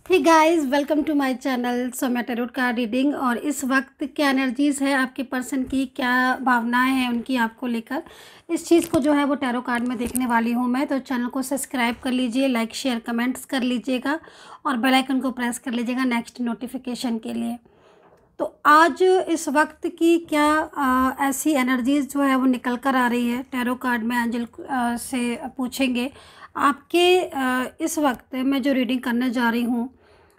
Hey guys, welcome to my channel. So मैं tarot card reading और इस वक्त क्या एनर्जीज़ है आपके पर्सन की, क्या भावनाएं हैं उनकी आपको लेकर, इस चीज़ को जो है वो टैरो कार्ड में देखने वाली हूँ मैं। तो चैनल को सब्सक्राइब कर लीजिए, लाइक शेयर कमेंट्स कर लीजिएगा और बेल आइकन को प्रेस कर लीजिएगा नेक्स्ट नोटिफिकेशन के लिए। तो आज इस वक्त की क्या ऐसी एनर्जीज़ जो है वो निकल कर आ रही है टैरो कार्ड में, एंजल से पूछेंगे आपके इस वक्त मैं जो रीडिंग करने जा रही हूँ,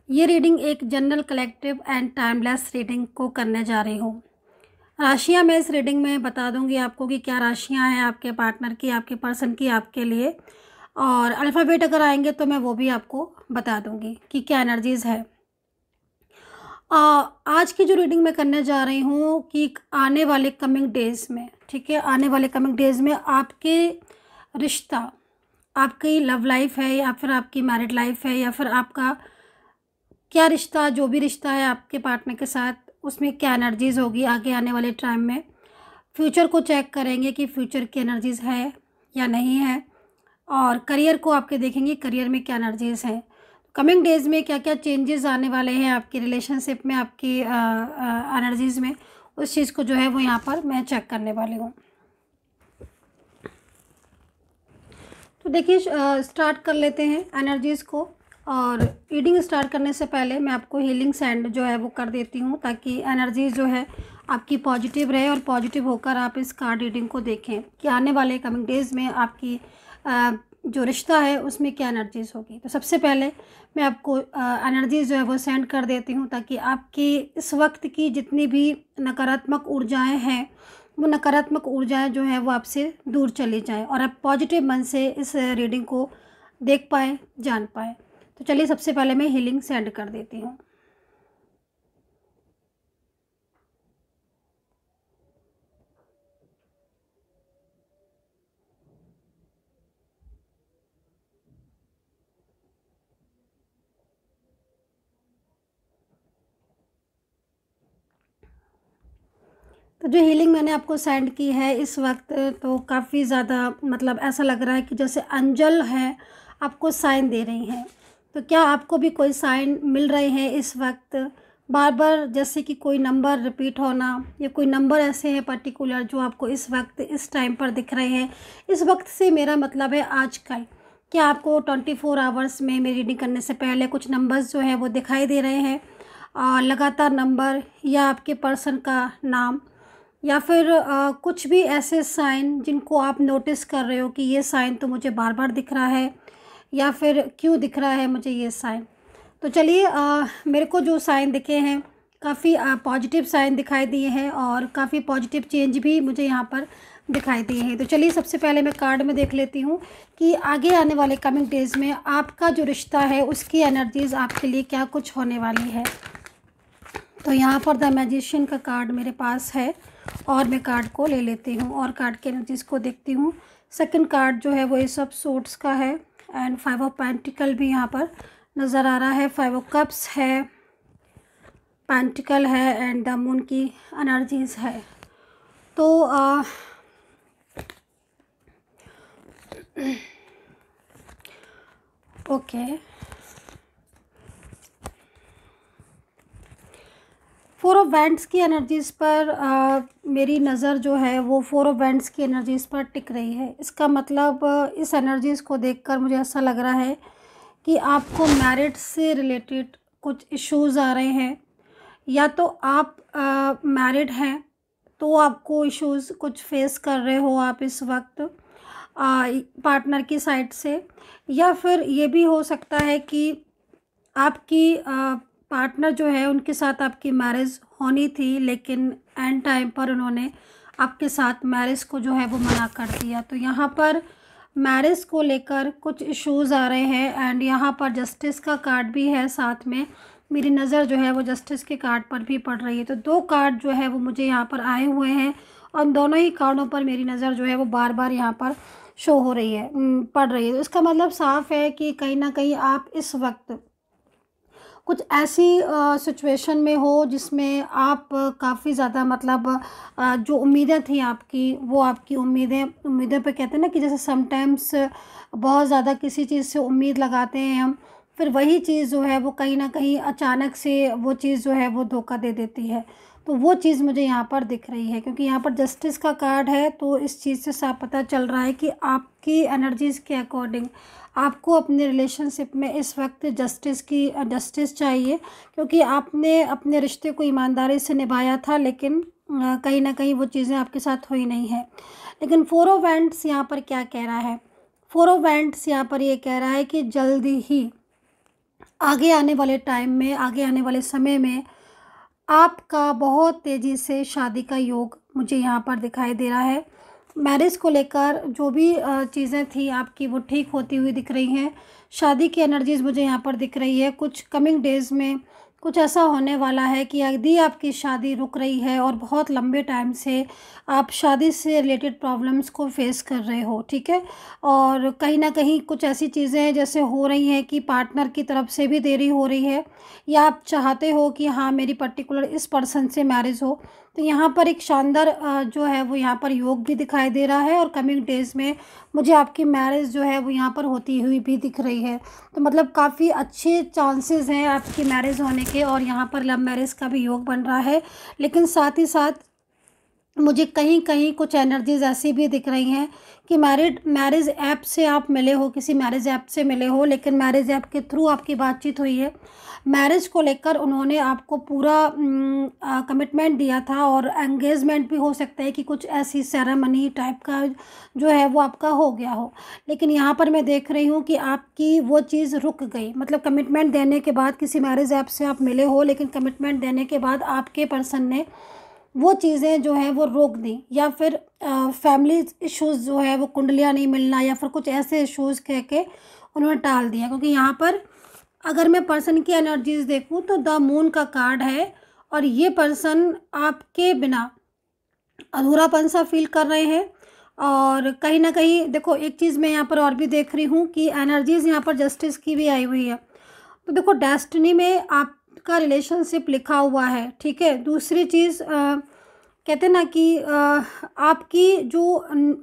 ये रीडिंग एक general collective and timeless reading को करने जा रही हूँ। राशियाँ मैं इस रीडिंग में बता दूँगी आपको कि क्या राशियाँ हैं आपके पार्टनर की, आपके पर्सन की, आपके लिए, और अल्फ़ाबेट अगर आएंगे तो मैं वो भी आपको बता दूँगी कि क्या एनर्जीज़ है। आज की जो रीडिंग मैं करने जा रही हूँ कि आने वाले कमिंग डेज़ में, ठीक है, आने वाले कमिंग डेज़ में आपके रिश्ता, आपकी लव लाइफ है या फिर आपकी मैरिड लाइफ है या फिर आपका क्या रिश्ता, जो भी रिश्ता है आपके पार्टनर के साथ, उसमें क्या एनर्जीज़ होगी आगे आने वाले टाइम में। फ्यूचर को चेक करेंगे कि फ्यूचर की एनर्जीज़ है या नहीं है, और करियर को आपके देखेंगे करियर में क्या एनर्जीज़ हैं। कमिंग डेज़ में क्या क्या चेंजेस आने वाले हैं आपकी रिलेशनशिप में, आपकी एनर्जीज़ में, उस चीज़ को जो है वो यहाँ पर मैं चेक करने वाली हूँ। तो देखिए, स्टार्ट कर लेते हैं एनर्जीज़ को। और रीडिंग स्टार्ट करने से पहले मैं आपको हीलिंग सैंड जो है वो कर देती हूँ ताकि एनर्जीज़ जो है आपकी पॉजिटिव रहे और पॉजिटिव होकर आप इस कार्ड रीडिंग को देखें कि आने वाले कमिंग डेज़ में आपकी जो रिश्ता है उसमें क्या एनर्जीज़ होगी। तो सबसे पहले मैं आपको एनर्जीज़ जो है वो सेंड कर देती हूँ ताकि आपकी इस वक्त की जितनी भी नकारात्मक ऊर्जाएं हैं, वो नकारात्मक ऊर्जाएं जो है वो आपसे दूर चली जाएं और आप पॉजिटिव मन से इस रीडिंग को देख पाएँ, जान पाएँ। तो चलिए, सबसे पहले मैं हीलिंग सेंड कर देती हूँ। तो जो हीलिंग मैंने आपको सेंड की है इस वक्त, तो काफ़ी ज़्यादा मतलब ऐसा लग रहा है कि जैसे एंजल है आपको साइन दे रही हैं। तो क्या आपको भी कोई साइन मिल रहे हैं इस वक्त बार बार, जैसे कि कोई नंबर रिपीट होना या कोई नंबर ऐसे हैं पर्टिकुलर जो आपको इस वक्त इस टाइम पर दिख रहे हैं। इस वक्त से मेरा मतलब है आजकल। क्या आपको 24 आवर्स में मेरी रीडिंग करने से पहले कुछ नंबर्स जो है वो दिखाई दे रहे हैं, लगातार नंबर, या आपके पर्सन का नाम, या फिर कुछ भी ऐसे साइन जिनको आप नोटिस कर रहे हो कि ये साइन तो मुझे बार बार दिख रहा है, या फिर क्यों दिख रहा है मुझे ये साइन। तो चलिए, मेरे को जो साइन दिखे हैं काफ़ी पॉजिटिव साइन दिखाई दिए हैं और काफ़ी पॉजिटिव चेंज भी मुझे यहाँ पर दिखाई दिए हैं। तो चलिए, सबसे पहले मैं कार्ड में देख लेती हूँ कि आगे आने वाले कमिंग डेज़ में आपका जो रिश्ता है उसकी एनर्जीज़ आपके लिए क्या कुछ होने वाली है। तो यहाँ पर द मैजिशियन का कार्ड मेरे पास है और मैं कार्ड को ले लेती हूँ और कार्ड के एनर्जीज़ को देखती हूँ। सेकंड कार्ड जो है वो ये सब सोर्ट्स का है एंड 5 ऑफ पेंटिकल भी यहाँ पर नज़र आ रहा है, 5 ऑफ कप्स है, पेंटिकल है एंड द मून की एनर्जीज़ है। तो ओके, 4 ऑफ वैंड्स की एनर्जीज़ पर मेरी नज़र जो है वो 4 ऑफ वैंड्स की एनर्जीज़ पर टिक रही है। इसका मतलब इस एनर्जीज़ को देखकर मुझे ऐसा लग रहा है कि आपको मैरिड से रिलेटेड कुछ इश्यूज़ आ रहे हैं, या तो आप मैरिड हैं तो आपको इश्यूज़ कुछ फेस कर रहे हो आप इस वक्त पार्टनर की साइड से, या फिर ये भी हो सकता है कि आपकी पार्टनर जो है उनके साथ आपकी मैरिज होनी थी लेकिन एंड टाइम पर उन्होंने आपके साथ मैरिज को जो है वो मना कर दिया। तो यहाँ पर मैरिज को लेकर कुछ इश्यूज़ आ रहे हैं एंड यहाँ पर जस्टिस का कार्ड भी है साथ में। मेरी नज़र जो है वो जस्टिस के कार्ड पर भी पड़ रही है। तो 2 कार्ड जो है वो मुझे यहाँ पर आए हुए हैं और दोनों ही कार्डों पर मेरी नज़र जो है वो बार बार यहाँ पर शो हो रही है, पड़ रही है। तो इसका मतलब साफ़ है कि कहीं ना कहीं आप इस वक्त कुछ ऐसी सिचुएशन में हो जिसमें आप काफ़ी ज़्यादा मतलब जो उम्मीदें थी आपकी, वो आपकी उम्मीदें पे कहते हैं ना कि जैसे समटाइम्स बहुत ज़्यादा किसी चीज़ से उम्मीद लगाते हैं हम, फिर वही चीज़ जो है वो कहीं न कहीं अचानक से वो चीज़ जो है वो धोखा दे देती है। तो वो चीज़ मुझे यहाँ पर दिख रही है, क्योंकि यहाँ पर जस्टिस का कार्ड है, तो इस चीज़ से साफ पता चल रहा है कि आपकी एनर्जीज़ के अकॉर्डिंग आपको अपने रिलेशनशिप में इस वक्त जस्टिस चाहिए, क्योंकि आपने अपने रिश्ते को ईमानदारी से निभाया था, लेकिन कहीं ना कहीं वो चीज़ें आपके साथ हुई नहीं है। लेकिन फोर ऑफ वैंड्स यहाँ पर क्या कह रहा है? फोर ऑफ वैंड्स यहाँ पर ये कह रहा है कि जल्दी ही आगे आने वाले टाइम में, आगे आने वाले समय में आपका बहुत तेज़ी से शादी का योग मुझे यहाँ पर दिखाई दे रहा है। मैरिज को लेकर जो भी चीज़ें थी आपकी वो ठीक होती हुई दिख रही हैं। शादी की एनर्जीज़ मुझे यहाँ पर दिख रही है। कुछ कमिंग डेज़ में कुछ ऐसा होने वाला है कि यदि आपकी शादी रुक रही है और बहुत लंबे टाइम से आप शादी से रिलेटेड प्रॉब्लम्स को फेस कर रहे हो, ठीक है, और कहीं ना कहीं कुछ ऐसी चीज़ें जैसे हो रही हैं कि पार्टनर की तरफ से भी देरी हो रही है, या आप चाहते हो कि हाँ मेरी पर्टिकुलर इस पर्सन से मैरिज हो, तो यहाँ पर एक शानदार जो है वो यहाँ पर योग भी दिखाई दे रहा है। और कमिंग डेज़ में मुझे आपकी मैरिज जो है वो यहाँ पर होती हुई भी दिख रही है। तो मतलब काफ़ी अच्छे चांसेस हैं आपकी मैरिज होने के, और यहाँ पर लव मैरिज का भी योग बन रहा है। लेकिन साथ ही साथ मुझे कहीं कहीं कुछ एनर्जीज़ ऐसी भी दिख रही हैं कि मैरिज ऐप से आप मिले हो, किसी मैरिज ऐप से मिले हो, लेकिन मैरिज ऐप के थ्रू आपकी बातचीत हुई है। मैरिज को लेकर उन्होंने आपको पूरा कमिटमेंट दिया था, और एंगेजमेंट भी हो सकता है कि कुछ ऐसी सेरेमनी टाइप का जो है वो आपका हो गया हो। लेकिन यहाँ पर मैं देख रही हूँ कि आपकी वो चीज़ रुक गई। मतलब कमिटमेंट देने के बाद किसी मैरिज ऐप से आप मिले हो, लेकिन कमिटमेंट देने के बाद आपके पर्सन ने वो चीज़ें जो है वो रोक दी, या फिर फैमिली इश्यूज़ जो है वो कुंडलियाँ नहीं मिलना या फिर कुछ ऐसे इश्यूज़ कह के उन्होंने टाल दिया। क्योंकि यहाँ पर अगर मैं पर्सन की एनर्जीज़ देखूँ तो द मून का कार्ड है, और ये पर्सन आपके बिना अधूरापन सा फील कर रहे हैं। और कहीं ना कहीं देखो, एक चीज़ मैं यहाँ पर और भी देख रही हूँ कि एनर्जीज़ यहाँ पर जस्टिस की भी आई हुई है। तो देखो, डेस्टिनी में आपका रिलेशनशिप लिखा हुआ है, ठीक है। दूसरी चीज़ कहते हैं ना कि आपकी जो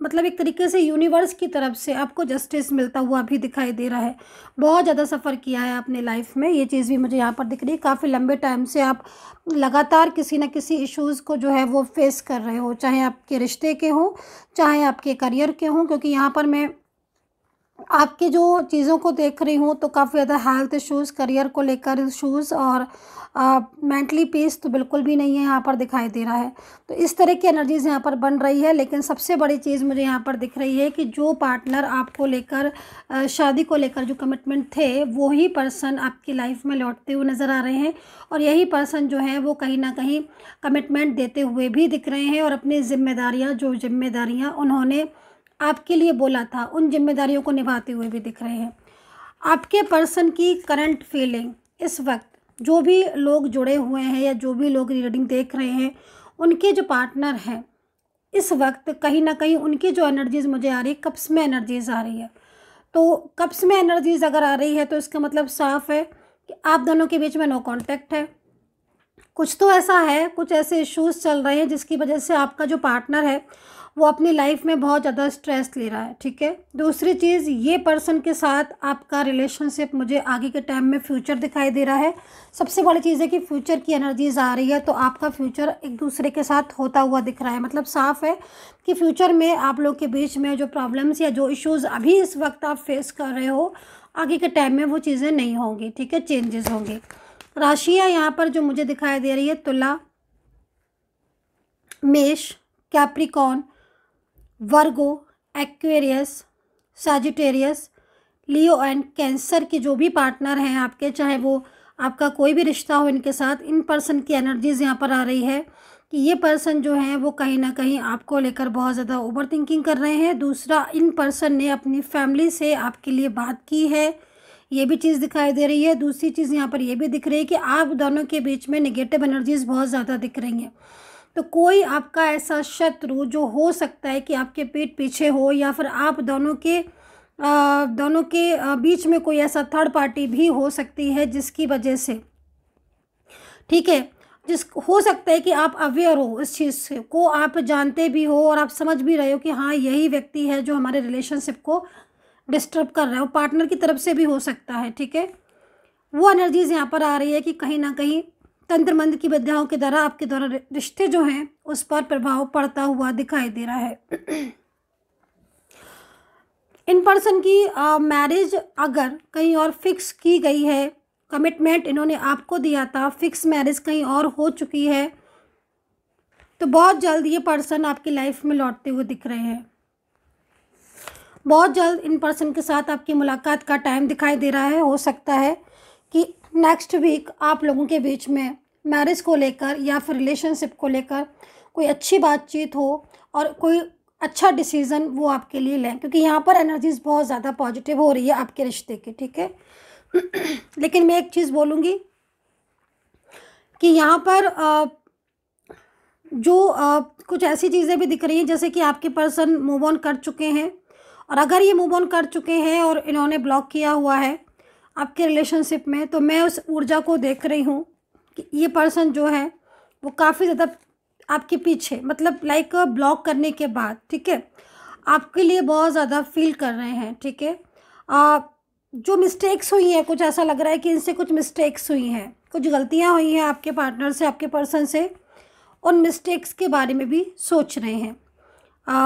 मतलब एक तरीके से यूनिवर्स की तरफ से आपको जस्टिस मिलता हुआ भी दिखाई दे रहा है। बहुत ज़्यादा सफ़र किया है आपने लाइफ में, ये चीज़ भी मुझे यहाँ पर दिख रही है। काफ़ी लंबे टाइम से आप लगातार किसी न किसी इश्यूज़ को जो है वो फेस कर रहे हो, चाहे आपके रिश्ते के हों, चाहे आपके करियर के हों। क्योंकि यहाँ पर मैं आपकी जो चीज़ों को देख रही हूँ तो काफ़ी ज़्यादा हेल्थ इश्यूज़, करियर को लेकर इश्यूज़, और मेंटली पीस तो बिल्कुल भी नहीं है यहाँ पर दिखाई दे रहा है। तो इस तरह की एनर्जीज़ यहाँ पर बन रही है। लेकिन सबसे बड़ी चीज़ मुझे यहाँ पर दिख रही है कि जो पार्टनर आपको लेकर शादी को लेकर जो कमिटमेंट थे, वही पर्सन आपकी लाइफ में लौटते हुए नज़र आ रहे हैं। और यही पर्सन जो है वो कहीं ना कहीं कमिटमेंट देते हुए भी दिख रहे हैं, और अपनी जिम्मेदारियाँ उन्होंने आपके लिए बोला था, उन जिम्मेदारियों को निभाते हुए भी दिख रहे हैं। आपके पर्सन की करंट फीलिंग इस वक्त, जो भी लोग जुड़े हुए हैं या जो भी लोग रीडिंग देख रहे हैं, उनके जो पार्टनर हैं इस वक्त कहीं ना कहीं उनकी जो एनर्जीज़ मुझे आ रही है, कप्स में एनर्जीज़ आ रही है। तो कप्स में एनर्जीज़ अगर आ रही है तो इसका मतलब साफ है कि आप दोनों के बीच में नो कॉन्टैक्ट है। कुछ तो ऐसा है, कुछ ऐसे इश्यूज़ चल रहे हैं जिसकी वजह से आपका जो पार्टनर है वो अपनी लाइफ में बहुत ज़्यादा स्ट्रेस ले रहा है, ठीक है। दूसरी चीज़, ये पर्सन के साथ आपका रिलेशनशिप मुझे आगे के टाइम में फ्यूचर दिखाई दे रहा है। सबसे बड़ी चीज़ है कि फ्यूचर की एनर्जीज आ रही है, तो आपका फ्यूचर एक दूसरे के साथ होता हुआ दिख रहा है। मतलब साफ है कि फ्यूचर में आप लोग के बीच में जो प्रॉब्लम्स या जो इश्यूज़ अभी इस वक्त आप फेस कर रहे हो, आगे के टाइम में वो चीज़ें नहीं होंगी, ठीक है, चेंजेस होंगे। राशियाँ यहाँ पर जो मुझे दिखाई दे रही है, तुला, मेष, Capricorn, Virgo, Aquarius, Sagittarius, Leo and cancer के जो भी पार्टनर हैं आपके, चाहे वो आपका कोई भी रिश्ता हो इनके साथ, इन पर्सन की एनर्जीज़ यहाँ पर आ रही है कि ये पर्सन जो है वो कहीं ना कहीं आपको लेकर बहुत ज़्यादा ओवर थिंकिंग कर रहे हैं। दूसरा, इन पर्सन ने अपनी फैमिली से आपके लिए बात की है, ये भी चीज़ दिखाई दे रही है। दूसरी चीज़ यहाँ पर ये भी दिख रही है कि आप दोनों के बीच में नेगेटिव एनर्जीज़ बहुत ज़्यादा दिख रही हैं। तो कोई आपका ऐसा शत्रु जो हो सकता है कि आपके पीठ पीछे हो, या फिर आप दोनों के बीच में कोई ऐसा थर्ड पार्टी भी हो सकती है जिसकी वजह से, ठीक है, हो सकता है कि आप अवेयर हो इस चीज़ से को, आप जानते भी हो और आप समझ भी रहे हो कि हाँ यही व्यक्ति है जो हमारे रिलेशनशिप को डिस्टर्ब कर रहा है। वो पार्टनर की तरफ से भी हो सकता है, ठीक है। वो एनर्जीज़ यहाँ पर आ रही है कि कहीं ना कहीं तंत्र मंत्र की विद्याओं के द्वारा आपके द्वारा रिश्ते जो हैं उस पर प्रभाव पड़ता हुआ दिखाई दे रहा है। इन पर्सन की मैरिज अगर कहीं और फिक्स की गई है, कमिटमेंट इन्होंने आपको दिया था, फिक्स मैरिज कहीं और हो चुकी है, तो बहुत जल्द ये पर्सन आपकी लाइफ में लौटते हुए दिख रहे हैं। बहुत जल्द इन पर्सन के साथ आपकी मुलाकात का टाइम दिखाई दे रहा है। हो सकता है कि नेक्स्ट वीक आप लोगों के बीच में मैरिज को लेकर या फिर रिलेशनशिप को लेकर कोई अच्छी बातचीत हो और कोई अच्छा डिसीज़न वो आपके लिए लें, क्योंकि यहाँ पर एनर्जीज़ बहुत ज़्यादा पॉजिटिव हो रही है आपके रिश्ते की, ठीक है। लेकिन मैं एक चीज़ बोलूँगी कि यहाँ पर कुछ ऐसी चीज़ें भी दिख रही हैं जैसे कि आपके पर्सन मूव ऑन कर चुके हैं, और अगर ये मूव ऑन कर चुके हैं और इन्होंने ब्लॉक किया हुआ है आपके रिलेशनशिप में, तो मैं उस ऊर्जा को देख रही हूँ कि ये पर्सन जो है वो काफ़ी ज़्यादा आपके पीछे, मतलब लाइक ब्लॉक करने के बाद, ठीक है, आपके लिए बहुत ज़्यादा फील कर रहे हैं, ठीक है। जो मिस्टेक्स हुई हैं, कुछ ऐसा लग रहा है कि इनसे कुछ मिस्टेक्स हुई हैं, कुछ गलतियाँ हुई हैं आपके पार्टनर से, आपके पर्सन से, उन मिस्टेक्स के बारे में भी सोच रहे हैं।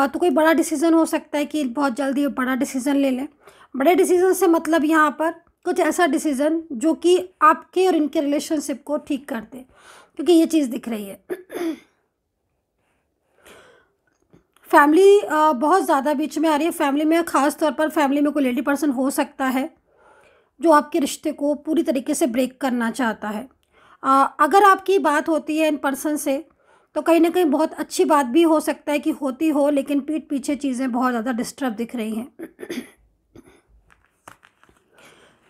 तो कोई बड़ा डिसीज़न हो सकता है कि बहुत जल्दी बड़ा डिसीज़न ले लें। बड़े डिसीज़न से मतलब यहाँ पर कुछ ऐसा डिसीज़न जो कि आपके और इनके रिलेशनशिप को ठीक कर दे, क्योंकि ये चीज़ दिख रही है। फैमिली बहुत ज़्यादा बीच में आ रही है। फैमिली में, ख़ास तौर पर फैमिली में कोई लेडी पर्सन हो सकता है जो आपके रिश्ते को पूरी तरीके से ब्रेक करना चाहता है। अगर आपकी बात होती है इन पर्सन से, तो कहीं ना कहीं बहुत अच्छी बात भी हो सकता है कि होती हो, लेकिन पीठ पीछे चीज़ें बहुत ज़्यादा डिस्टर्ब दिख रही हैं।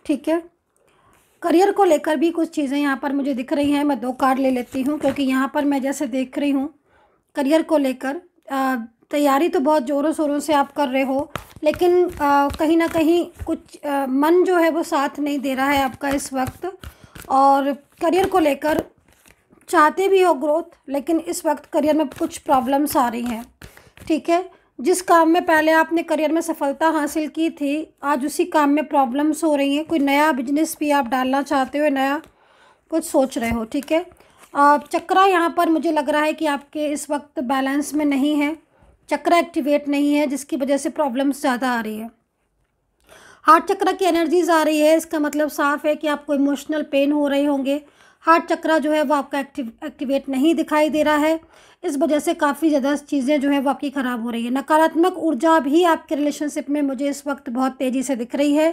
ठीक है, करियर को लेकर भी कुछ चीज़ें यहाँ पर मुझे दिख रही हैं। मैं 2 कार्ड ले लेती हूँ, क्योंकि यहाँ पर मैं जैसे देख रही हूँ करियर को लेकर तैयारी तो बहुत ज़ोरों शोरों से आप कर रहे हो, लेकिन कहीं ना कहीं कुछ मन जो है वो साथ नहीं दे रहा है आपका इस वक्त। और करियर को लेकर चाहते भी हो ग्रोथ, लेकिन इस वक्त करियर में कुछ प्रॉब्लम्स आ रही हैं, ठीक है। जिस काम में पहले आपने करियर में सफलता हासिल की थी, आज उसी काम में प्रॉब्लम्स हो रही हैं। कोई नया बिजनेस भी आप डालना चाहते हो, नया कुछ सोच रहे हो, ठीक है। चक्रा यहाँ पर मुझे लग रहा है कि आपके इस वक्त बैलेंस में नहीं है, चक्रा एक्टिवेट नहीं है, जिसकी वजह से प्रॉब्लम्स ज़्यादा आ रही है। हार्ट चक्रा की एनर्जीज आ रही है, इसका मतलब साफ है कि आपको इमोशनल पेन हो रहे होंगे। हार्ट चक्रा जो है वो आपका एक्टिवेट नहीं दिखाई दे रहा है, इस वजह से काफ़ी ज़्यादा चीज़ें जो है वो आपकी ख़राब हो रही है। नकारात्मक ऊर्जा भी आपके रिलेशनशिप में मुझे इस वक्त बहुत तेज़ी से दिख रही है।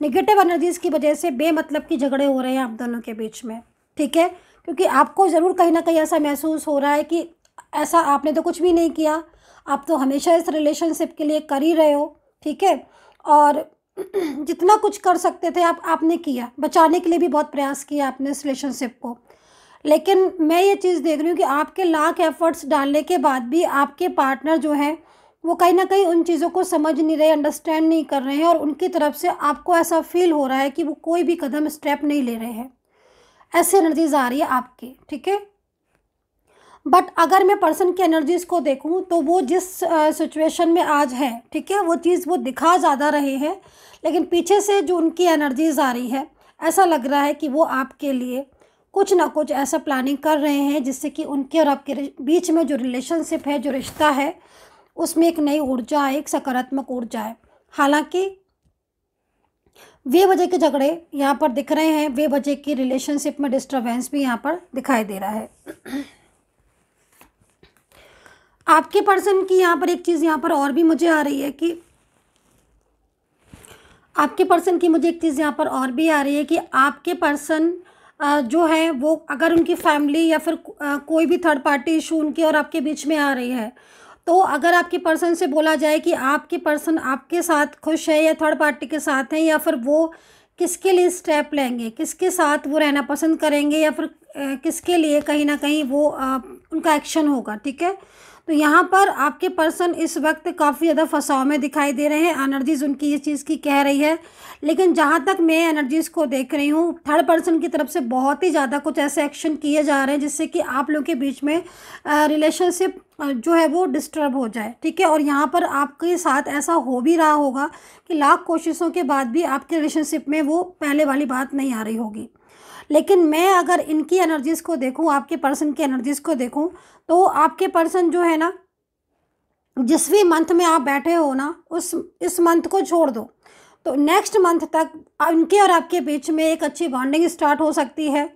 नेगेटिव एनर्जीज़ की वजह से बेमतलब की झगड़े हो रहे हैं आप दोनों के बीच में, ठीक है। क्योंकि आपको ज़रूर कहीं ना कहीं ऐसा महसूस हो रहा है कि ऐसा आपने तो कुछ भी नहीं किया, आप तो हमेशा इस रिलेशनशिप के लिए कर ही रहे हो, ठीक है। और जितना कुछ कर सकते थे आपने किया, बचाने के लिए भी बहुत प्रयास किया आपने इस रिलेशनशिप को। लेकिन मैं ये चीज़ देख रही हूँ कि आपके लाख एफर्ट्स डालने के बाद भी आपके पार्टनर जो हैं वो कहीं ना कहीं उन चीज़ों को समझ नहीं रहे, अंडरस्टैंड नहीं कर रहे हैं, और उनकी तरफ से आपको ऐसा फील हो रहा है कि वो कोई भी कदम स्टेप नहीं ले रहे हैं। ऐसी एनर्जीज आ रही है आपकी, ठीक है। बट अगर मैं पर्सन की एनर्जीज़ को देखूं तो वो जिस सिचुएशन में आज है, ठीक है, वो चीज़ वो दिखा ज़्यादा रहे हैं, लेकिन पीछे से जो उनकी एनर्जीज़ आ रही है, ऐसा लग रहा है कि वो आपके लिए कुछ ना कुछ ऐसा प्लानिंग कर रहे हैं जिससे कि उनके और आपके बीच में जो रिलेशनशिप है, जो रिश्ता है, उसमें एक नई ऊर्जा है, एक सकारात्मक ऊर्जा है। हालांकि बेवजह के झगड़े यहाँ पर दिख रहे हैं, बेवजह की रिलेशनशिप में डिस्टर्बेंस भी यहाँ पर दिखाई दे रहा है। आपके पर्सन की यहाँ पर एक चीज़ यहाँ पर और भी मुझे आ रही है कि आपके पर्सन की मुझे एक चीज़ यहाँ पर और भी आ रही है कि आपके पर्सन जो है वो, अगर उनकी फैमिली या फिर कोई भी थर्ड पार्टी इशू उनके और आपके बीच में आ रही है, तो अगर आपके पर्सन से बोला जाए कि आपके पर्सन आपके साथ खुश है या थर्ड पार्टी के साथ हैं, या फिर वो किसके लिए स्टेप लेंगे, किसके साथ वो रहना पसंद करेंगे, या फिर किसके लिए कहीं ना कहीं वो उनका एक्शन होगा, ठीक है। तो यहाँ पर आपके पर्सन इस वक्त काफ़ी ज़्यादा फंसाव में दिखाई दे रहे हैं। एनर्जीज़ उनकी इस चीज़ की कह रही है, लेकिन जहाँ तक मैं एनर्जीज़ को देख रही हूँ, थर्ड पर्सन की तरफ से बहुत ही ज़्यादा कुछ ऐसे एक्शन किए जा रहे हैं जिससे कि आप लोगों के बीच में रिलेशनशिप जो है वो डिस्टर्ब हो जाए, ठीक है। और यहाँ पर आपके साथ ऐसा हो भी रहा होगा कि लाख कोशिशों के बाद भी आपके रिलेशनशिप में वो पहले वाली बात नहीं आ रही होगी। लेकिन मैं अगर इनकी एनर्जीज़ को देखूँ, आपके पर्सन की एनर्जीज़ को देखूँ, तो आपके पर्सन जो है ना, जिस भी मंथ में आप बैठे हो ना, इस मंथ को छोड़ दो तो नेक्स्ट मंथ तक उनके और आपके बीच में एक अच्छी बॉन्डिंग स्टार्ट हो सकती है।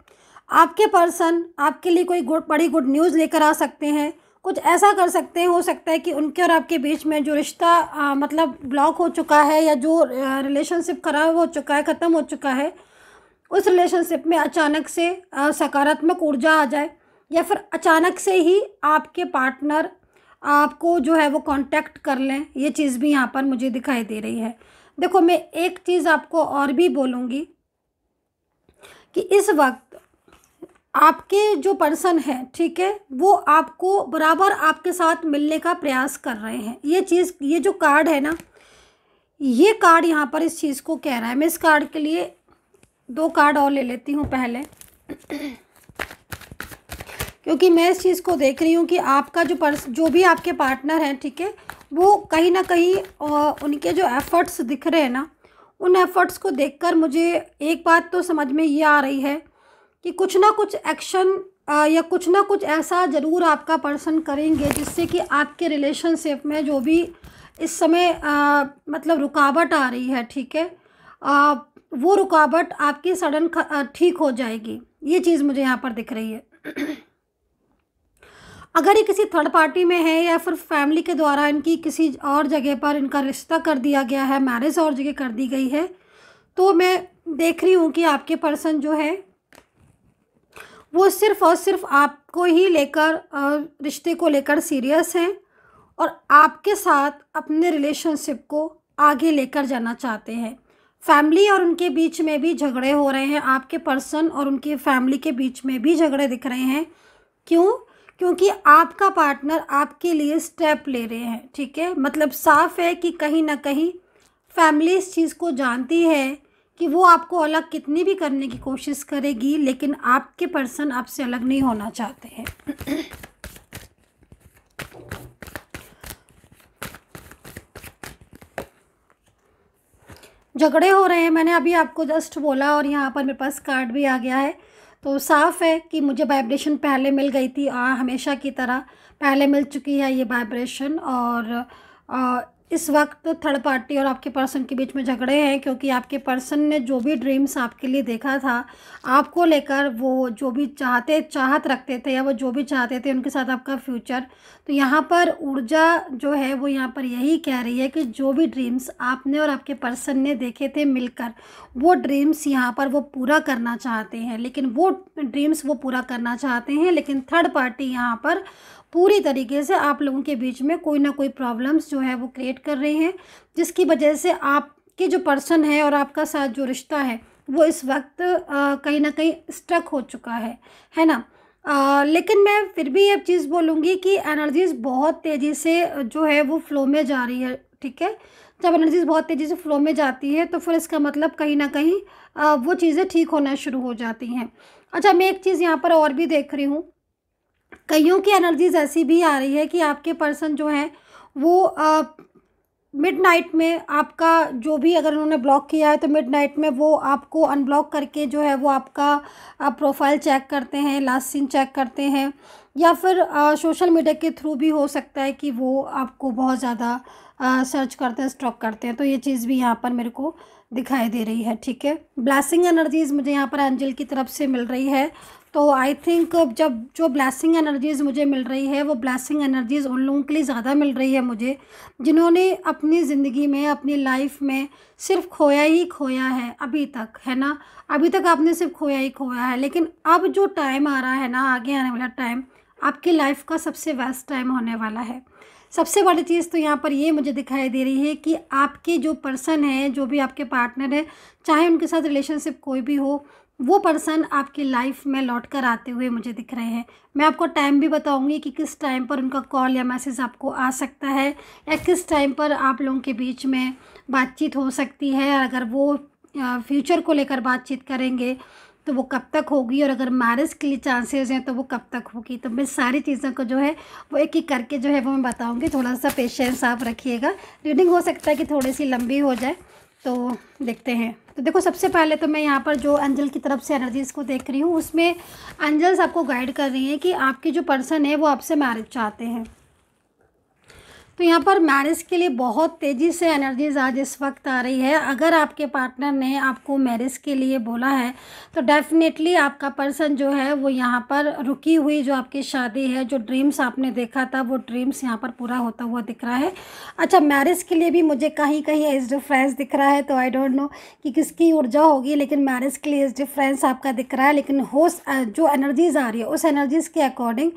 आपके पर्सन आपके लिए कोई बड़ी गुड न्यूज़ लेकर आ सकते हैं, कुछ ऐसा कर सकते हैं। हो सकता है कि उनके और आपके बीच में जो रिश्ता मतलब ब्लॉक हो चुका है, या जो रिलेशनशिप ख़राब हो चुका है, ख़त्म हो चुका है, उस रिलेशनशिप में अचानक से सकारात्मक ऊर्जा आ जाए, या फिर अचानक से ही आपके पार्टनर आपको जो है वो कांटेक्ट कर लें। ये चीज़ भी यहाँ पर मुझे दिखाई दे रही है। देखो, मैं एक चीज़ आपको और भी बोलूँगी कि इस वक्त आपके जो पर्सन है, ठीक है, वो आपको बराबर आपके साथ मिलने का प्रयास कर रहे हैं। ये जो कार्ड है ना, ये कार्ड यहाँ पर इस चीज़ को कह रहा है। मैं इस कार्ड के लिए 2 कार्ड और ले लेती हूँ पहले, क्योंकि मैं इस चीज़ को देख रही हूँ कि आपका जो भी आपके पार्टनर हैं, ठीक है, वो कहीं ना कहीं उनके जो एफ़र्ट्स दिख रहे हैं ना, उन एफ़र्ट्स को देखकर मुझे एक बात तो समझ में ये आ रही है कि कुछ ना कुछ एक्शन या कुछ ना कुछ ऐसा ज़रूर आपका पर्सन करेंगे जिससे कि आपके रिलेशनशिप में जो भी इस समय मतलब रुकावट आ रही है, ठीक है, वो रुकावट आपकी सडन ठीक हो जाएगी। ये चीज़ मुझे यहाँ पर दिख रही है। अगर ये किसी थर्ड पार्टी में है, या फिर फैमिली के द्वारा इनकी किसी और जगह पर इनका रिश्ता कर दिया गया है, मैरिज और जगह कर दी गई है, तो मैं देख रही हूँ कि आपके पर्सन जो है वो सिर्फ़ और सिर्फ आपको ही लेकर रिश्ते को लेकर सीरियस हैं, और आपके साथ अपने रिलेशनशिप को आगे लेकर जाना चाहते हैं। फैमिली और उनके बीच में भी झगड़े हो रहे हैं, आपके पर्सन और उनकी फैमिली के बीच में भी झगड़े दिख रहे हैं। क्यों? क्योंकि आपका पार्टनर आपके लिए स्टेप ले रहे हैं, ठीक है। मतलब साफ है कि कहीं ना कहीं फैमिली इस चीज़ को जानती है कि वो आपको अलग कितनी भी करने की कोशिश करेगी, लेकिन आपके पर्सन आपसे अलग नहीं होना चाहते हैं। झगड़े हो रहे हैं, मैंने अभी आपको जस्ट बोला, और यहाँ पर मेरे पास कार्ड भी आ गया है। तो साफ़ है कि मुझे वाइब्रेशन पहले मिल गई थी, हमेशा की तरह पहले मिल चुकी है ये वाइब्रेशन। और इस वक्त थर्ड पार्टी और आपके पर्सन के बीच में झगड़े हैं, क्योंकि आपके पर्सन ने जो भी ड्रीम्स आपके लिए देखा था आपको लेकर, वो जो भी चाहत रखते थे, या वो जो भी चाहते थे उनके साथ आपका फ्यूचर, तो यहाँ पर ऊर्जा जो है वो यहाँ पर यही कह रही है कि जो भी ड्रीम्स आपने और आपके पर्सन ने देखे थे मिलकर, वो ड्रीम्स यहाँ पर वो पूरा करना चाहते हैं। लेकिन वो ड्रीम्स वो पूरा करना चाहते हैं, लेकिन थर्ड पार्टी यहाँ पर पूरी तरीके से आप लोगों के बीच में कोई ना कोई प्रॉब्लम्स जो है वो क्रिएट कर रहे हैं, जिसकी वजह से आपके जो पर्सन है और आपका साथ जो रिश्ता है वो इस वक्त कहीं ना कहीं स्टक हो चुका है ना। लेकिन मैं फिर भी ये चीज़ बोलूँगी कि एनर्जीज़ बहुत तेज़ी से जो है वो फ्लो में जा रही है, ठीक है। जब एनर्जीज़ बहुत तेज़ी से फ्लो में जाती है तो फिर इसका मतलब कहीं ना कहीं वो चीज़ें ठीक होना शुरू हो जाती हैं। अच्छा, मैं एक चीज़ यहाँ पर और भी देख रही हूँ, कईयों की एनर्जीज ऐसी भी आ रही है कि आपके पर्सन जो है वो मिडनाइट में आपका जो भी अगर उन्होंने ब्लॉक किया है तो मिडनाइट में वो आपको अनब्लॉक करके जो है वो आपका प्रोफाइल चेक करते हैं, लास्ट सीन चेक करते हैं, या फिर सोशल मीडिया के थ्रू भी हो सकता है कि वो आपको बहुत ज़्यादा सर्च करते हैं, स्टॉक करते हैं। तो ये चीज़ भी यहाँ पर मेरे को दिखाई दे रही है, ठीक है। ब्लेसिंग एनर्जीज़ मुझे यहाँ पर एंजल की तरफ से मिल रही है। तो आई थिंक जब जो ब्लेसिंग एनर्जीज़ मुझे मिल रही है वो ब्लेसिंग एनर्जीज़ उन लोगों के लिए ज़्यादा मिल रही है मुझे, जिन्होंने अपनी ज़िंदगी में, अपनी लाइफ में सिर्फ खोया ही खोया है अभी तक, है ना। अभी तक आपने सिर्फ खोया ही खोया है, लेकिन अब जो टाइम आ रहा है ना, आगे आने वाला टाइम आपकी लाइफ का सबसे बेस्ट टाइम होने वाला है। सबसे बड़ी चीज़ तो यहाँ पर ये मुझे दिखाई दे रही है कि आपके जो पर्सन है, जो भी आपके पार्टनर है, चाहे उनके साथ रिलेशनशिप कोई भी हो, वो पर्सन आपकी लाइफ में लौट कर आते हुए मुझे दिख रहे हैं। मैं आपको टाइम भी बताऊंगी कि किस टाइम पर उनका कॉल या मैसेज आपको आ सकता है, या किस टाइम पर आप लोगों के बीच में बातचीत हो सकती है। अगर वो फ्यूचर को लेकर बातचीत करेंगे तो वो कब तक होगी, और अगर मैरिज के लिए चांसेस हैं तो वो कब तक होगी। तो मैं सारी चीज़ों को जो है वो एक एक करके जो है वो मैं बताऊँगी। थोड़ा सा पेशेंस आप रखिएगा। रीडिंग हो सकता है कि थोड़ी सी लंबी हो जाए, तो देखते हैं। तो देखो, सबसे पहले तो मैं यहाँ पर जो एंजल की तरफ से एनर्जीज़ को देख रही हूँ, उसमें एंजल्स आपको गाइड कर रही हैं कि आपकी जो पर्सन है वो आपसे मैरिज चाहते हैं। तो यहाँ पर मैरिज के लिए बहुत तेज़ी से एनर्जीज आज इस वक्त आ रही है। अगर आपके पार्टनर ने आपको मैरिज के लिए बोला है तो डेफिनेटली आपका पर्सन जो है वो यहाँ पर रुकी हुई जो आपकी शादी है, जो ड्रीम्स आपने देखा था, वो ड्रीम्स यहाँ पर पूरा होता हुआ दिख रहा है। अच्छा, मैरिज के लिए भी मुझे कहीं कहीं एज डिफरेंस दिख रहा है, तो आई डोंट नो कि किसकी ऊर्जा होगी, लेकिन मैरिज के लिए एज डिफरेंस आपका दिख रहा है। लेकिन जो एनर्जीज आ रही है उस एनर्जीज के अकॉर्डिंग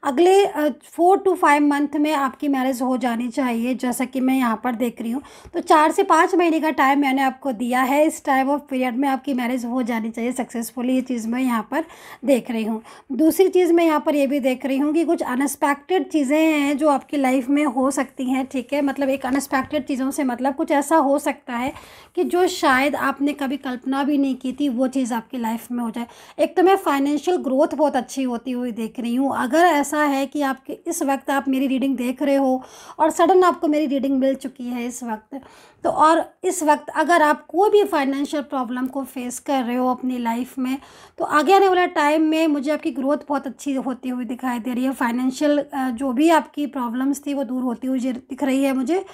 अगले 4 to 5 मंथ में आपकी मैरिज हो जानी चाहिए, जैसा कि मैं यहाँ पर देख रही हूँ। तो 4 से 5 महीने का टाइम मैंने आपको दिया है। इस टाइम ऑफ पीरियड में आपकी मैरिज हो जानी चाहिए सक्सेसफुली। ये चीज़ मैं यहाँ पर देख रही हूँ। दूसरी चीज़ मैं यहाँ पर ये भी देख रही हूँ कि कुछ अनएक्सपेक्टेड चीज़ें हैं जो आपकी लाइफ में हो सकती हैं, ठीक है। मतलब एक अनएक्सपेक्टेड चीज़ों से मतलब कुछ ऐसा हो सकता है कि जो शायद आपने कभी कल्पना भी नहीं की थी, वो चीज़ आपकी लाइफ में हो जाए। एक तो मैं फाइनेंशियल ग्रोथ बहुत अच्छी होती हुई देख रही हूँ। अगर ऐसा है कि आपके इस वक्त आप मेरी रीडिंग देख रहे हो और सडन आपको मेरी रीडिंग मिल चुकी है इस वक्त, तो और इस वक्त अगर आप कोई भी फाइनेंशियल प्रॉब्लम को फेस कर रहे हो अपनी लाइफ में, तो आगे आने वाला टाइम में मुझे आपकी ग्रोथ बहुत अच्छी होती हुई दिखाई दे रही है। फाइनेंशियल जो भी आपकी प्रॉब्लम्स थी वो दूर होती हुई दिख रही है मुझे।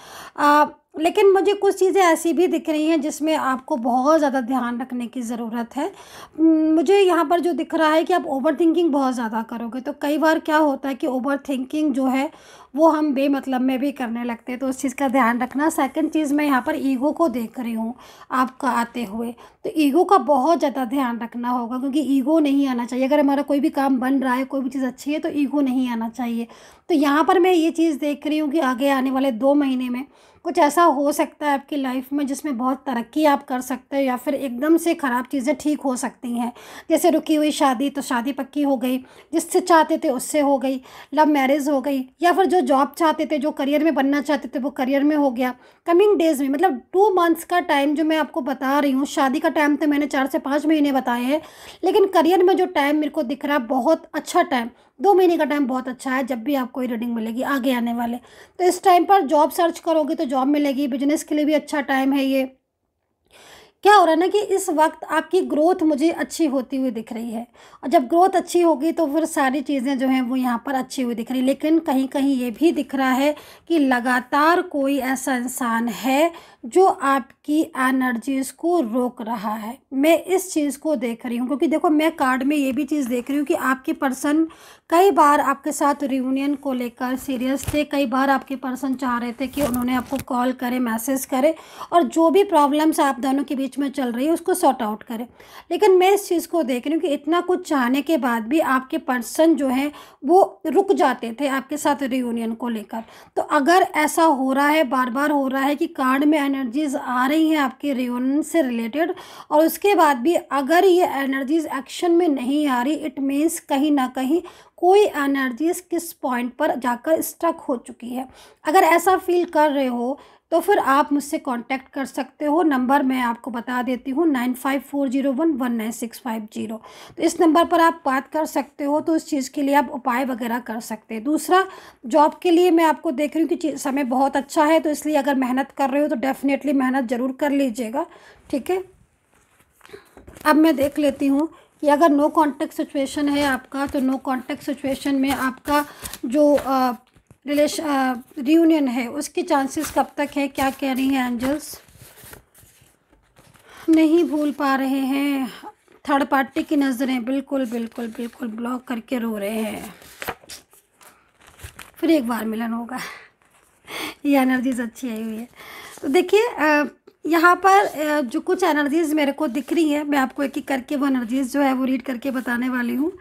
लेकिन मुझे कुछ चीज़ें ऐसी भी दिख रही हैं जिसमें आपको बहुत ज़्यादा ध्यान रखने की ज़रूरत है। मुझे यहाँ पर जो दिख रहा है कि आप ओवर थिंकिंग बहुत ज़्यादा करोगे, तो कई बार क्या होता है कि ओवर थिंकिंग जो है वो हम बेमतलब में भी करने लगते हैं, तो उस चीज़ का ध्यान रखना। सेकंड चीज़, मैं यहाँ पर ईगो को देख रही हूँ आपका आते हुए, तो ईगो का बहुत ज़्यादा ध्यान रखना होगा, क्योंकि ईगो नहीं आना चाहिए। अगर हमारा कोई भी काम बन रहा है, कोई भी चीज़ अच्छी है, तो ईगो नहीं आना चाहिए। तो यहाँ पर मैं ये चीज़ देख रही हूँ कि आगे आने वाले 2 महीने में कुछ ऐसा हो सकता है आपकी लाइफ में जिसमें बहुत तरक्की आप कर सकते हो, या फिर एकदम से ख़राब चीज़ें ठीक हो सकती हैं। जैसे रुकी हुई शादी, तो शादी पक्की हो गई, जिससे चाहते थे उससे हो गई, लव मैरिज हो गई, या फिर जो जॉब चाहते थे, जो करियर में बनना चाहते थे, वो करियर में हो गया। कमिंग डेज़ में, मतलब 2 मंथ्स का टाइम जो मैं आपको बता रही हूँ, शादी का टाइम तो मैंने 4 से 5 महीने बताए हैं, लेकिन करियर में जो टाइम मेरे को दिख रहा है बहुत अच्छा टाइम, 2 महीने का टाइम बहुत अच्छा है। जब भी आपको ये रीडिंग मिलेगी आगे आने वाले, तो इस टाइम पर जॉब सर्च करोगे तो जॉब मिलेगी। बिजनेस के लिए भी अच्छा टाइम है ये। क्या हो रहा है ना कि इस वक्त आपकी ग्रोथ मुझे अच्छी होती हुई दिख रही है, और जब ग्रोथ अच्छी होगी तो फिर सारी चीज़ें जो हैं वो यहाँ पर अच्छी हुई दिख रही है। लेकिन कहीं कहीं ये भी दिख रहा है कि लगातार कोई ऐसा इंसान है जो आपकी एनर्जीज़ को रोक रहा है। मैं इस चीज़ को देख रही हूँ, क्योंकि देखो मैं कार्ड में ये भी चीज़ देख रही हूँ कि आपके पर्सन कई बार आपके साथ रियूनियन को लेकर सीरियस थे। कई बार आपके पर्सन चाह रहे थे कि उन्होंने आपको कॉल करे, मैसेज करे, और जो भी प्रॉब्लम्स आप दोनों के बीच में चल रही है उसको सॉर्ट आउट करें। लेकिन मैं इस चीज़ को देख रही हूँ कि इतना कुछ चाहने के बाद भी आपके पर्सन जो है वो रुक जाते थे आपके साथ रियूनियन को लेकर। तो अगर ऐसा हो रहा है, बार बार हो रहा है कि कार्ड में एनर्जीज़ आ रही हैं आपके रियूनियन से रिलेटेड, और उसके बाद भी अगर ये एनर्जीज़ एक्शन में नहीं आ रही, इट मीन्स कहीं ना कहीं कोई एनर्जीज किस पॉइंट पर जाकर स्टक हो चुकी है। अगर ऐसा फील कर रहे हो तो फिर आप मुझसे कांटेक्ट कर सकते हो। नंबर मैं आपको बता देती हूँ, 9540119650। तो इस नंबर पर आप बात कर सकते हो, तो उस चीज़ के लिए आप उपाय वगैरह कर सकते हैं। दूसरा, जॉब के लिए मैं आपको देख रही हूँ कि समय बहुत अच्छा है, तो इसलिए अगर मेहनत कर रहे हो तो डेफिनेटली मेहनत ज़रूर कर लीजिएगा, ठीक है। अब मैं देख लेती हूँ कि अगर नो कांटेक्ट सिचुएशन है आपका, तो नो कांटेक्ट सिचुएशन में आपका जो रियूनियन है उसके चांसेस कब तक है, क्या कह रही हैं एंजल्स। नहीं भूल पा रहे हैं, थर्ड पार्टी की नज़रें, बिल्कुल बिल्कुल बिल्कुल ब्लॉक करके रो रहे हैं, फिर एक बार मिलन होगा। ये एनर्जीज अच्छी आई हुई है। तो देखिए यहाँ पर जो कुछ एनर्जीज़ मेरे को दिख रही है, मैं आपको एक एक करके वो एनर्जीज़ जो है वो रीड करके बताने वाली हूँ।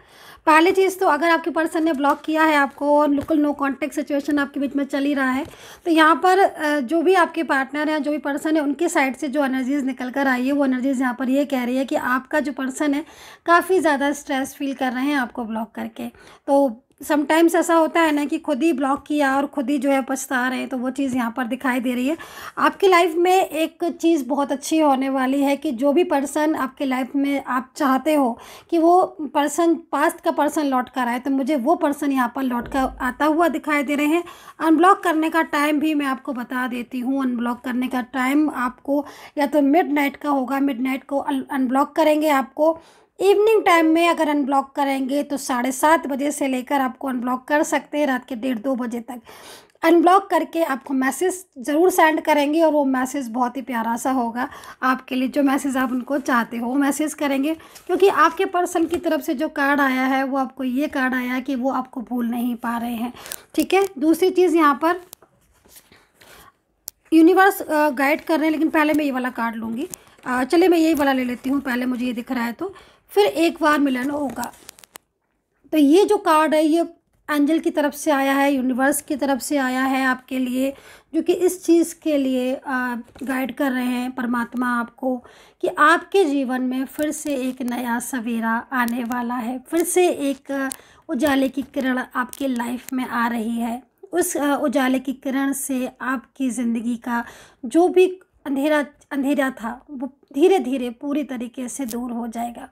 पहली चीज़, तो अगर आपके पर्सन ने ब्लॉक किया है आपको और बिल्कुल नो कांटेक्ट सिचुएशन आपके बीच में चल ही रहा है, तो यहाँ पर जो भी आपके पार्टनर हैं, जो भी पर्सन है, उनके साइड से जो एनर्जीज़ निकल कर आई है, वो एनर्जीज़ यहाँ पर ये कह रही है कि आपका जो पर्सन है काफ़ी ज़्यादा स्ट्रेस फील कर रहे हैं आपको ब्लॉक करके। तो समटाइम्स ऐसा होता है ना कि खुद ही ब्लॉक किया और खुद ही जो है पछता रहे हैं, तो वो चीज़ यहाँ पर दिखाई दे रही है। आपकी लाइफ में एक चीज़ बहुत अच्छी होने वाली है कि जो भी पर्सन आपके लाइफ में आप चाहते हो कि वो पर्सन, पास्ट का पर्सन लौट कर आए, तो मुझे वो पर्सन यहाँ पर लौट कर आता हुआ दिखाई दे रहे हैं। अनब्लॉक करने का टाइम भी मैं आपको बता देती हूँ। अनब्लॉक करने का टाइम आपको या तो मिडनाइट का होगा, मिडनाइट को अनब्लॉक करेंगे आपको। इवनिंग टाइम में अगर अनब्लॉक करेंगे तो 7:30 बजे से लेकर आपको अनब्लॉक कर सकते हैं रात के 1:30-2 बजे तक। अनब्लॉक करके आपको मैसेज ज़रूर सेंड करेंगे और वो मैसेज बहुत ही प्यारा सा होगा आपके लिए। जो मैसेज आप उनको चाहते हो वो मैसेज करेंगे, क्योंकि आपके पर्सन की तरफ से जो कार्ड आया है वो आपको ये कार्ड आया है कि वो आपको भूल नहीं पा रहे हैं। ठीक है, दूसरी चीज़ यहाँ पर यूनिवर्स गाइड कर रहे हैं, लेकिन पहले मैं ये वाला कार्ड लूँगी। चलिए मैं यही वाला ले लेती हूँ, पहले मुझे ये दिख रहा है तो फिर एक बार मिलन होगा। तो ये जो कार्ड है ये एंजल की तरफ से आया है, यूनिवर्स की तरफ से आया है आपके लिए, जो कि इस चीज़ के लिए गाइड कर रहे हैं परमात्मा आपको कि आपके जीवन में फिर से एक नया सवेरा आने वाला है, फिर से एक उजाले की किरण आपकी लाइफ में आ रही है। उस उजाले की किरण से आपकी ज़िंदगी का जो भी अंधेरा था वो धीरे धीरे पूरी तरीके से दूर हो जाएगा।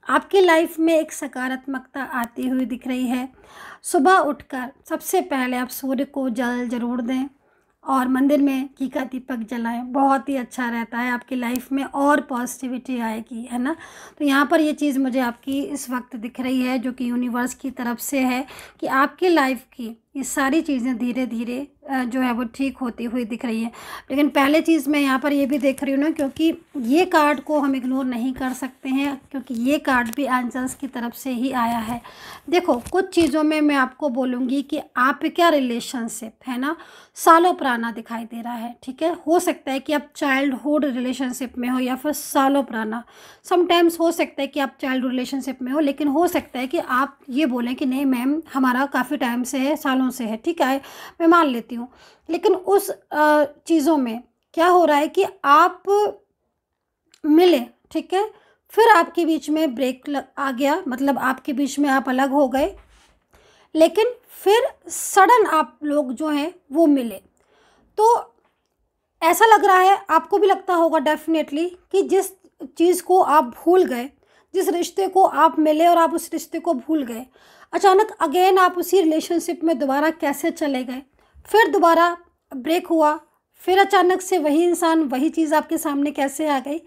आपकी लाइफ में एक सकारात्मकता आती हुई दिख रही है। सुबह उठकर सबसे पहले आप सूर्य को जल ज़रूर दें और मंदिर में घी का दीपक जलाएं, बहुत ही अच्छा रहता है, आपकी लाइफ में और पॉजिटिविटी आएगी, है ना। तो यहाँ पर ये चीज़ मुझे आपकी इस वक्त दिख रही है जो कि यूनिवर्स की तरफ से है कि आपकी लाइफ की ये सारी चीज़ें धीरे धीरे जो है वो ठीक होती हुई दिख रही है। लेकिन पहले चीज़ मैं यहाँ पर ये भी देख रही हूँ ना, क्योंकि ये कार्ड को हम इग्नोर नहीं कर सकते हैं, क्योंकि ये कार्ड भी एंजल्स की तरफ से ही आया है। देखो कुछ चीज़ों में मैं आपको बोलूँगी कि आप क्या रिलेशनशिप है ना, सालों पुराना दिखाई दे रहा है। ठीक है, हो सकता है कि आप चाइल्डहुड रिलेशनशिप में हो या फिर सालों पुराना। समटाइम्स हो सकता है कि आप चाइल्ड रिलेशनशिप में हो, लेकिन हो सकता है कि आप ये बोलें कि नहीं मैम हमारा काफ़ी टाइम से है, सालों से है। ठीक है, मैं मान लेती हूँ, लेकिन उस चीज़ों में क्या हो रहा है कि आप मिले, ठीक है, फिर आपके बीच में ब्रेक आ गया, मतलब आपके बीच में आप अलग हो गए, लेकिन फिर सडन आप लोग जो हैं वो मिले। तो ऐसा लग रहा है, आपको भी लगता होगा डेफिनेटली, कि जिस चीज़ को आप भूल गए, जिस रिश्ते को आप मिले और आप उस रिश्ते को भूल गए, अचानक अगेन आप उसी रिलेशनशिप में दोबारा कैसे चले गए, फिर दोबारा ब्रेक हुआ, फिर अचानक से वही इंसान वही चीज़ आपके सामने कैसे आ गई।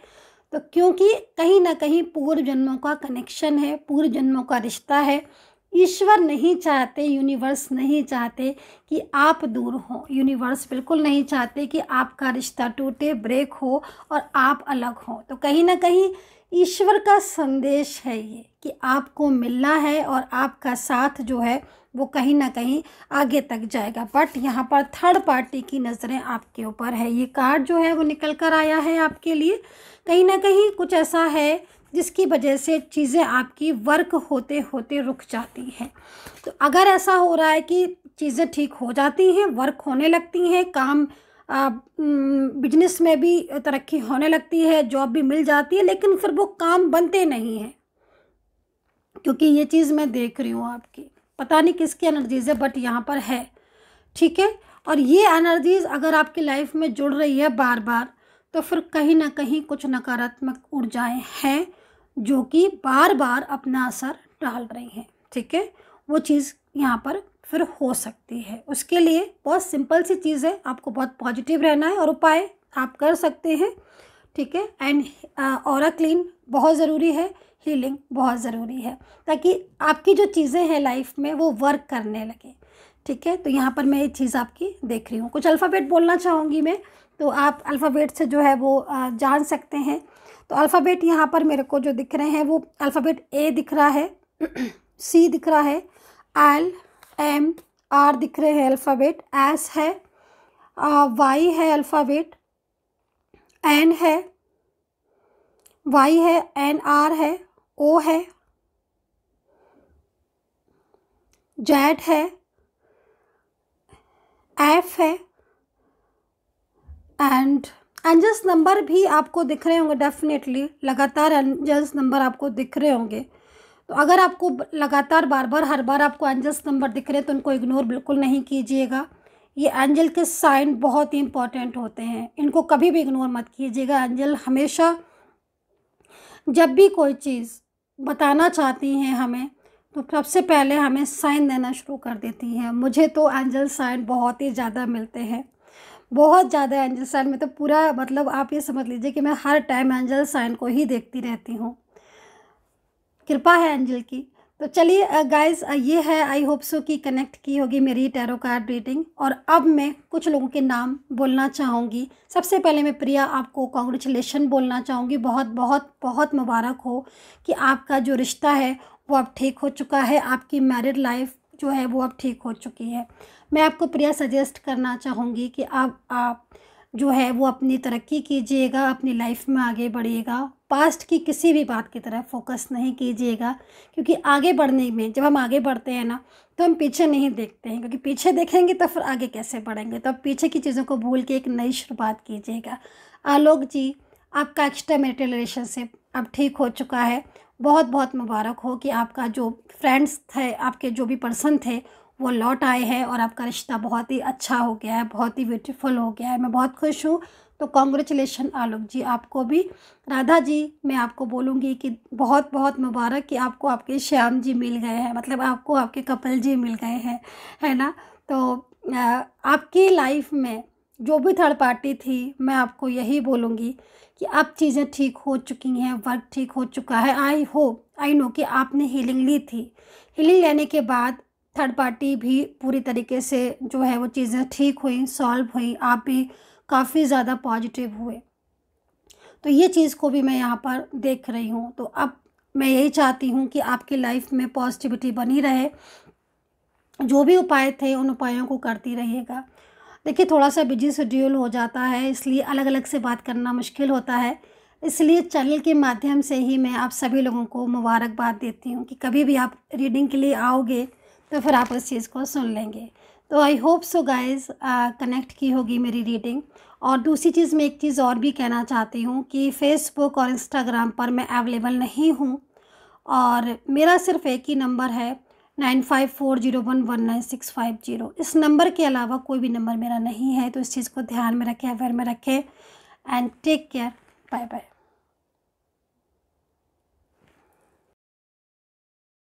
तो क्योंकि कहीं ना कहीं पूर्व जन्मों का कनेक्शन है, पूर्व जन्मों का रिश्ता है। ईश्वर नहीं चाहते, यूनिवर्स नहीं चाहते कि आप दूर हो, यूनिवर्स बिल्कुल नहीं चाहते कि आपका रिश्ता टूटे, ब्रेक हो और आप अलग हो। तो कहीं ना कहीं ईश्वर का संदेश है ये कि आपको मिलना है और आपका साथ जो है वो कहीं ना कहीं आगे तक जाएगा। बट यहाँ पर थर्ड पार्टी की नज़रें आपके ऊपर है। ये कार्ड जो है वो निकल कर आया है आपके लिए। कहीं ना कहीं कुछ ऐसा है जिसकी वजह से चीज़ें आपकी वर्क होते होते रुक जाती हैं। तो अगर ऐसा हो रहा है कि चीज़ें ठीक हो जाती हैं, वर्क होने लगती हैं, काम बिजनेस में भी तरक्की होने लगती है, जॉब भी मिल जाती है, लेकिन फिर वो काम बनते नहीं हैं, क्योंकि ये चीज़ मैं देख रही हूँ आपकी, पता नहीं किसकी एनर्जीज़ है बट यहाँ पर है। ठीक है, और ये एनर्जीज़ अगर आपकी लाइफ में जुड़ रही है बार बार, तो फिर कहीं ना कहीं कुछ नकारात्मक ऊर्जाएं हैं जो कि बार बार अपना असर डाल रही हैं। ठीक है, वो चीज़ यहाँ पर फिर हो सकती है। उसके लिए बहुत सिंपल सी चीज़ है, आपको बहुत पॉजिटिव रहना है और उपाय आप कर सकते हैं। ठीक है, एंड ऑरा क्लीन बहुत ज़रूरी है, हीलिंग बहुत ज़रूरी है, ताकि आपकी जो चीज़ें हैं लाइफ में वो वर्क करने लगे। ठीक है, तो यहाँ पर मैं ये चीज़ आपकी देख रही हूँ। कुछ अल्फ़ाबेट बोलना चाहूँगी मैं, तो आप अल्फ़ाबेट से जो है वो जान सकते हैं। तो अल्फ़ाबेट यहाँ पर मेरे को जो दिख रहे हैं वो अल्फ़ाबेट ए दिख रहा है, सी दिख रहा है, एल एम आर दिख रहे हैं अल्फ़ाबेट, एस है, वाई है अल्फ़ाबेट, एन है, वाई है, एन आर है, ओ है, जेड है, एफ है, एंड एंजल्स नंबर भी आपको दिख रहे होंगे डेफिनेटली, लगातार एंजल्स नंबर आपको दिख रहे होंगे। तो अगर आपको लगातार बार बार हर बार आपको एंजल्स नंबर दिख रहे हैं तो उनको इग्नोर बिल्कुल नहीं कीजिएगा। ये एंजल के साइन बहुत ही इंपॉर्टेंट होते हैं, इनको कभी भी इग्नोर मत कीजिएगा। एंजल हमेशा जब भी कोई चीज़ बताना चाहती हैं हमें, तो सबसे पहले हमें साइन देना शुरू कर देती हैं। मुझे तो एंजल साइन बहुत ही ज़्यादा मिलते हैं, बहुत ज़्यादा एंजल साइन में तो पूरा मतलब आप ये समझ लीजिए कि मैं हर टाइम एंजल साइन को ही देखती रहती हूँ। कृपा है एंजल की। तो चलिए गाइस, ये है, आई होप सो कि कनेक्ट की होगी मेरी टैरो कार्ड रीडिंग। और अब मैं कुछ लोगों के नाम बोलना चाहूँगी। सबसे पहले मैं प्रिया आपको कॉन्ग्रेचुलेशन बोलना चाहूँगी। बहुत बहुत बहुत मुबारक हो कि आपका जो रिश्ता है वो अब ठीक हो चुका है, आपकी मैरिड लाइफ जो है वो अब ठीक हो चुकी है। मैं आपको प्रिया सजेस्ट करना चाहूँगी कि आप जो है वो अपनी तरक्की कीजिएगा, अपनी लाइफ में आगे बढ़िएगा। पास्ट की किसी भी बात की तरफ फोकस नहीं कीजिएगा, क्योंकि आगे बढ़ने में जब हम आगे बढ़ते हैं ना तो हम पीछे नहीं देखते हैं, क्योंकि पीछे देखेंगे तो फिर आगे कैसे बढ़ेंगे। तो अब पीछे की चीज़ों को भूल के एक नई शुरुआत कीजिएगा। आलोक जी, आपका एक्स्ट्रा मैरिटल रिलेशनशिप अब ठीक हो चुका है। बहुत बहुत मुबारक हो कि आपका जो फ्रेंड्स थे, आपके जो भी पर्सन थे वो लौट आए हैं और आपका रिश्ता बहुत ही अच्छा हो गया है, बहुत ही ब्यूटीफुल हो गया है। मैं बहुत खुश हूँ। तो कॉन्ग्रेचुलेशन आलोक जी, आपको भी। राधा जी, मैं आपको बोलूँगी कि बहुत बहुत मुबारक कि आपको आपके श्याम जी मिल गए हैं, मतलब आपको आपके कपिल जी मिल गए हैं, है ना। तो आपकी लाइफ में जो भी थर्ड पार्टी थी, मैं आपको यही बोलूँगी कि अब चीज़ें ठीक हो चुकी हैं, वर्क ठीक हो चुका है। आई नो कि आपने हीलिंग ली थी। हीलिंग लेने के बाद थर्ड पार्टी भी पूरी तरीके से जो है वो चीज़ें ठीक हुई, सॉल्व हुई, आप भी काफ़ी ज़्यादा पॉजिटिव हुए। तो ये चीज़ को भी मैं यहाँ पर देख रही हूँ। तो अब मैं यही चाहती हूँ कि आपकी लाइफ में पॉजिटिविटी बनी रहे। जो भी उपाय थे उन उपायों को करती रहिएगा। देखिए, थोड़ा सा बिजी शेड्यूल हो जाता है, इसलिए अलग अलग से बात करना मुश्किल होता है। इसलिए चैनल के माध्यम से ही मैं आप सभी लोगों को मुबारकबाद देती हूँ कि कभी भी आप रीडिंग के लिए आओगे तो फिर आप उस चीज़ को सुन लेंगे। तो I hope so guys connect की होगी मेरी रीडिंग। और दूसरी चीज़, मैं एक चीज़ और भी कहना चाहती हूँ कि फ़ेसबुक और इंस्टाग्राम पर मैं अवेलेबल नहीं हूँ, और मेरा सिर्फ एक ही नंबर है 9540119650। इस नंबर के अलावा कोई भी नंबर मेरा नहीं है। तो इस चीज़ को ध्यान में रखें, अवेयर में रखें। And take care, bye bye.